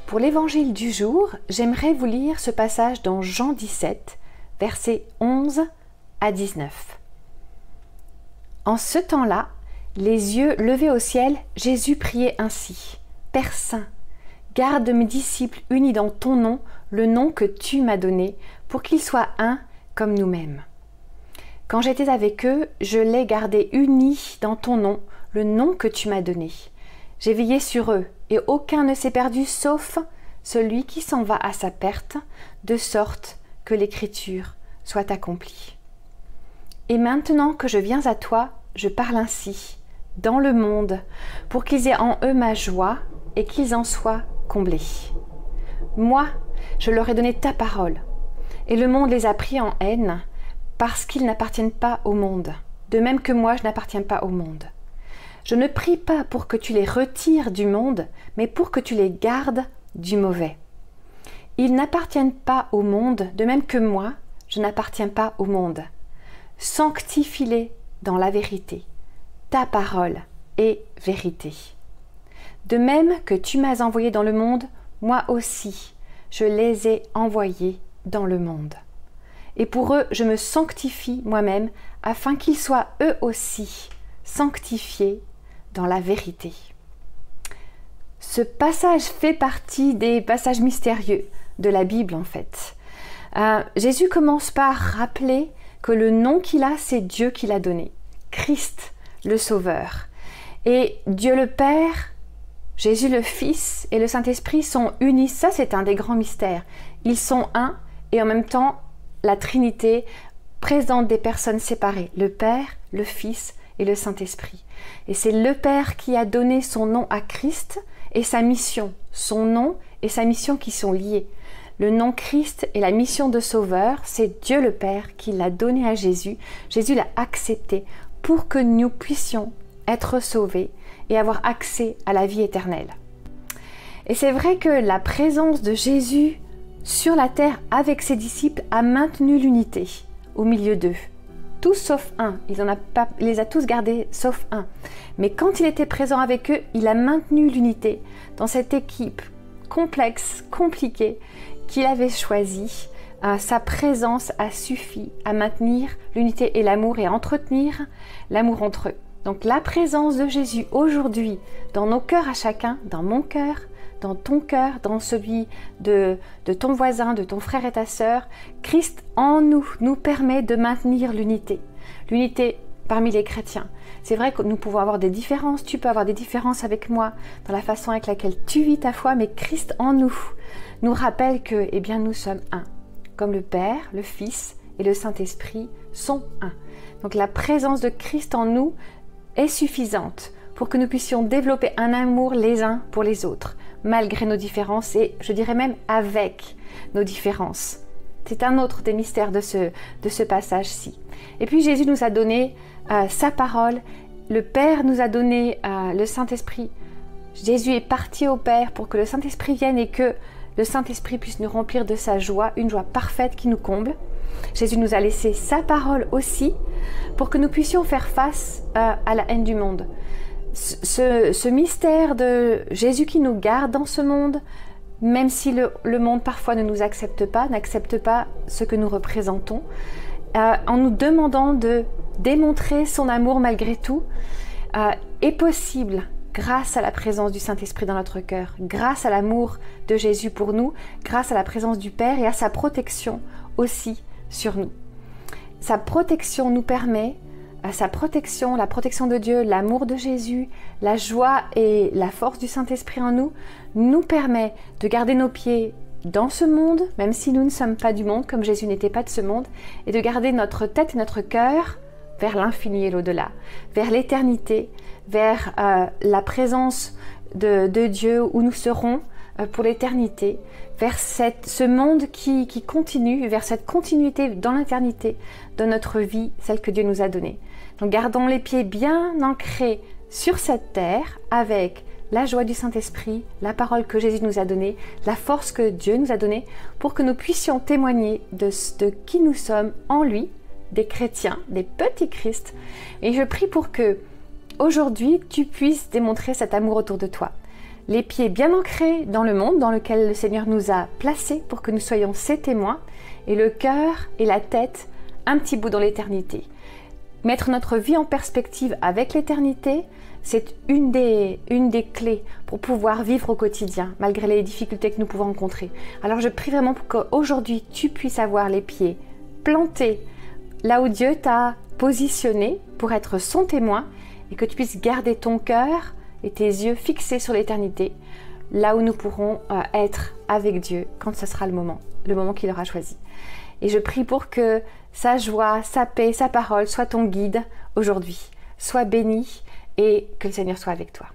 Pour l'évangile du jour, j'aimerais vous lire ce passage dans Jean 17, versets 11 à 19. En ce temps-là, les yeux levés au ciel, Jésus priait ainsi. Père Saint, garde mes disciples unis dans ton nom, le nom que tu m'as donné, pour qu'ils soient un comme nous-mêmes. Quand j'étais avec eux, je les gardais unis dans ton nom, le nom que tu m'as donné. J'ai veillé sur eux, et aucun ne s'est perdu sauf celui qui s'en va à sa perte, de sorte que l'écriture soit accomplie. Et maintenant que je viens à toi, je parle ainsi, dans le monde, pour qu'ils aient en eux ma joie et qu'ils en soient comblés. Moi, je leur ai donné ta parole, et le monde les a pris en haine, parce qu'ils n'appartiennent pas au monde, de même que moi je n'appartiens pas au monde. Je ne prie pas pour que tu les retires du monde, mais pour que tu les gardes du mauvais. Ils n'appartiennent pas au monde, de même que moi, je n'appartiens pas au monde. Sanctifie-les dans la vérité. Ta parole est vérité. De même que tu m'as envoyé dans le monde, moi aussi, je les ai envoyés dans le monde. Et pour eux, je me sanctifie moi-même, afin qu'ils soient eux aussi sanctifiés dans la vérité. Ce passage fait partie des passages mystérieux de la Bible en fait. Jésus commence par rappeler que le nom qu'il a, c'est Dieu qui l'a donné. Christ, le Sauveur. Et Dieu le Père, Jésus le Fils et le Saint-Esprit sont unis. Ça, c'est un des grands mystères. Ils sont un et en même temps, la Trinité présente des personnes séparées. Le Père, le Fils et le Saint-Esprit. Et c'est le Père qui a donné son nom à Christ et sa mission. Son nom et sa mission qui sont liés. Le nom Christ et la mission de Sauveur, c'est Dieu le Père qui l'a donné à Jésus. Jésus l'a accepté pour que nous puissions être sauvés et avoir accès à la vie éternelle. Et c'est vrai que la présence de Jésus sur la terre avec ses disciples a maintenu l'unité au milieu d'eux. Tous sauf un, il les a tous gardés sauf un. Mais quand il était présent avec eux, il a maintenu l'unité dans cette équipe complexe, compliquée qu'il avait choisie. Sa présence a suffi à maintenir l'unité et l'amour et à entretenir l'amour entre eux. Donc la présence de Jésus aujourd'hui dans nos cœurs à chacun, dans mon cœur, dans ton cœur, dans celui de ton voisin, de ton frère et ta sœur, Christ en nous nous permet de maintenir l'unité. L'unité parmi les chrétiens. C'est vrai que nous pouvons avoir des différences, tu peux avoir des différences avec moi dans la façon avec laquelle tu vis ta foi, mais Christ en nous nous rappelle que eh bien, nous sommes un. Comme le Père, le Fils et le Saint-Esprit sont un. Donc la présence de Christ en nous est suffisante pour que nous puissions développer un amour les uns pour les autres, malgré nos différences et je dirais même avec nos différences. C'est un autre des mystères de ce passage-ci. Et puis Jésus nous a donné sa parole, le Père nous a donné le Saint-Esprit. Jésus est parti au Père pour que le Saint-Esprit vienne et que le Saint-Esprit puisse nous remplir de sa joie, une joie parfaite qui nous comble. Jésus nous a laissé sa parole aussi pour que nous puissions faire face à la haine du monde. Ce mystère de Jésus qui nous garde dans ce monde, même si le monde parfois ne nous accepte pas, n'accepte pas ce que nous représentons, en nous demandant de démontrer son amour malgré tout, est possible grâce à la présence du Saint-Esprit dans notre cœur, grâce à l'amour de Jésus pour nous, grâce à la présence du Père et à sa protection aussi sur nous. Sa protection nous permet, sa protection, la protection de Dieu, l'amour de Jésus, la joie et la force du Saint-Esprit en nous, nous permet de garder nos pieds dans ce monde, même si nous ne sommes pas du monde, comme Jésus n'était pas de ce monde, et de garder notre tête et notre cœur vers l'infini et l'au-delà, vers l'éternité, vers la présence de Dieu où nous serons pour l'éternité, vers ce monde qui continue, vers cette continuité dans l'éternité de notre vie, celle que Dieu nous a donnée. Donc gardons les pieds bien ancrés sur cette terre avec la joie du Saint-Esprit, la parole que Jésus nous a donnée, la force que Dieu nous a donnée pour que nous puissions témoigner de qui nous sommes en lui, des chrétiens, des petits Christ. Et je prie pour que aujourd'hui tu puisses démontrer cet amour autour de toi. les pieds bien ancrés dans le monde dans lequel le Seigneur nous a placés pour que nous soyons ses témoins, et le cœur et la tête un petit bout dans l'éternité. Mettre notre vie en perspective avec l'éternité, c'est une des clés pour pouvoir vivre au quotidien, malgré les difficultés que nous pouvons rencontrer. Alors je prie vraiment pour qu'aujourd'hui, tu puisses avoir les pieds plantés là où Dieu t'a positionné pour être son témoin, et que tu puisses garder ton cœur et tes yeux fixés sur l'éternité, là où nous pourrons être avec Dieu quand ce sera le moment qu'il aura choisi. Et je prie pour que sa joie, sa paix, sa parole soit ton guide aujourd'hui. Sois béni et que le Seigneur soit avec toi.